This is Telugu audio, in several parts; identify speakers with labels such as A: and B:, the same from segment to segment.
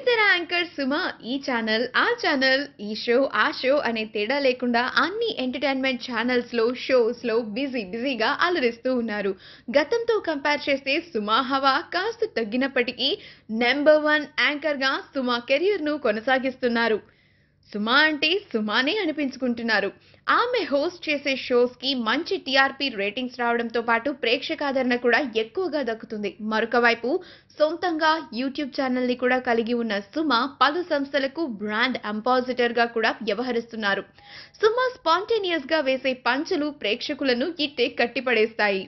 A: బుల్లితెర యాంకర్ సుమ ఈ ఛానల్, ఆ ఛానల్, ఈ షో, ఆ షో అనే తేడా లేకుండా అన్ని ఎంటర్‌టైన్‌మెంట్ ఛానల్స్‌లో, షోస్‌లో బిజీగా అలరిస్తూ ఉన్నారు. గతంతో కంపేర్ చేస్తే సుమ హవా కాస్త తగ్గినప్పటికీ నంబర్ 1 యాంకర్‌గా సుమ కెరియర్‌ను కొనసాగిస్తున్నారు. సుమ అంటే సుమానే అనిపించుకుంటున్నారు. ఆమె హోస్ట్ చేసే షోస్‌కి మంచి టీఆర్‌పీ రేటింగ్స్ రావడంతో పాటు ప్రేక్షకాదరణ కూడా ఎక్కువగా దక్కుతుంది. మరొక వైపు సొంతంగా యూట్యూబ్ ఛానల్‌ని కూడా కలిగి ఉన్న సుమ పలు సంస్థలకు బ్రాండ్ అంబాసిడర్‌గా కూడా వ్యవహరిస్తున్నారు. సుమ స్పాంటేనియస్‌గా వేసే పంచులు ప్రేక్షకులను ఇట్టే కట్టిపడేస్తాయి.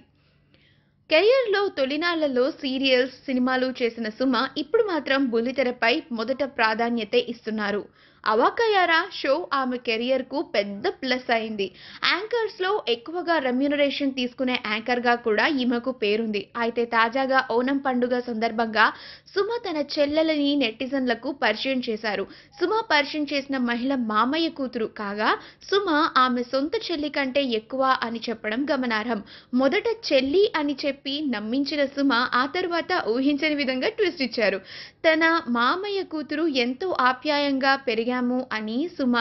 A: కెరియర్‌లో తొలినాళ్లలో సీరియల్స్, సినిమాలు చేసిన సుమ ఇప్పుడు మాత్రం బుల్లితెరపై మొదట ప్రాధాన్యతే ఇస్తున్నారు. 'అవాకయ్యారా' షో ఆమె కెరియర్‌కు పెద్ద ప్లస్ అయింది. యాంకర్స్‌లో ఎక్కువగా రెమ్యూనరేషన్ తీసుకునే యాంకర్‌గా కూడా ఈమెకు పేరుంది. అయితే తాజాగా ఓనం పండుగ సందర్భంగా సుమ తన చెల్లెలని నెటిజన్లకు పరిచయం చేశారు. సుమ పరిచయం చేసిన మహిళ మామయ్య కూతురు కాగా, సుమ ఆమె సొంత చెల్లి కంటే ఎక్కువ అని చెప్పడం గమనార్హం. మొదట చెల్లి అని చెప్పి నమ్మించిన సుమ ఆ తర్వాత ఊహించని విధంగా ట్విస్ట్ ఇచ్చారు. తన మామయ్య కూతురు ఎంతో ఆప్యాయంగా పెరిగాము అని సుమ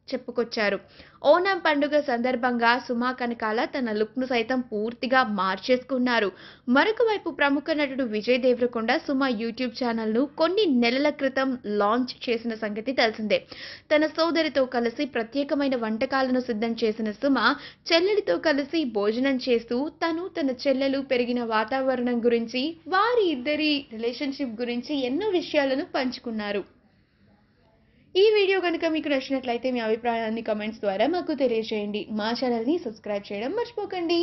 A: చెప్పుకొచ్చారు. ఓనం పండుగ సందర్భంగా సుమ కనకాల తన లుక్‌ను సైతం పూర్తిగా మార్చేసుకున్నారు. మరొక వైపు ప్రముఖ నటుడు విజయ్ దేవరకొండ సుమ యూట్యూబ్ ఛానల్‌ను కొన్ని నెలల క్రితం లాంచ్ చేసిన సంగతి తెలిసిందే. తన సోదరితో కలిసి ప్రత్యేకమైన వంటకాలను సిద్ధం చేసిన సుమ చెల్లెలితో కలిసి భోజనం చేస్తూ తన చెల్లెలు పెరిగిన వాతావరణం గురించి, వారి ఇద్దరి రిలేషన్‌షిప్ గురించి ఎన్నో విషయాలను పంచుకున్నారు. ఈ వీడియో గనుక మీకు నచ్చినట్లయితే మీ అభిప్రాయాన్ని కామెంట్స్ ద్వారా మాకు తెలియజేయండి. మా ఛానల్‌ని సబ్స్క్రైబ్ చేయడం మర్చిపోకండి.